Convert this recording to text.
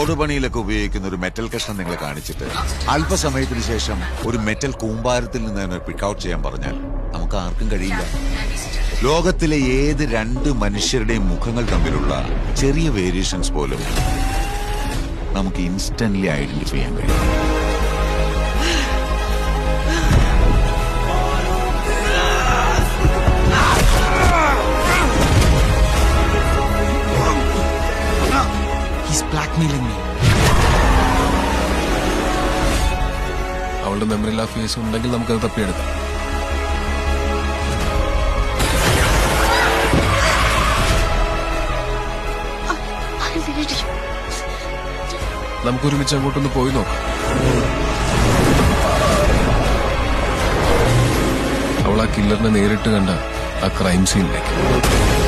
Road പണിയിലൊക്കെ ഉപയോഗിക്കുന്ന ഒരു metal കഷ്ണം നിങ്ങൾ കാണിച്ചിട്ട് അല്പസമയത്തിന് ശേഷം ഒരു മെറ്റൽ കൂമ്പാരത്തിൽ നിന്ന് തന്നെ പിക്ക് ഔട്ട് ചെയ്യാൻ പറഞ്ഞാൽ നമുക്ക് ആർക്കും കഴിയില്ല. ലോകത്തിലെ ഏത് രണ്ട് മനുഷ്യരുടെയും മുഖങ്ങൾ തമ്മിലുള്ള ചെറിയ വേരിയേഷൻസ് പോലും നമുക്ക് ഇൻസ്റ്റന്റ്ലി ഐഡന്റിഫൈ ചെയ്യാൻ കഴിയും. അവളുടെ മെമ്മറിയിൽ ആ ഫേസ് ഉണ്ടെങ്കിൽ നമുക്കത് തപ്പിയെടുക്കാം. നമുക്കൊരുമിച്ച് അങ്ങോട്ടൊന്ന് പോയി നോക്കാം. അവൾ ആ കില്ലറിനെ നേരിട്ട് കണ്ട ആ ക്രൈം സീനിലേക്ക്.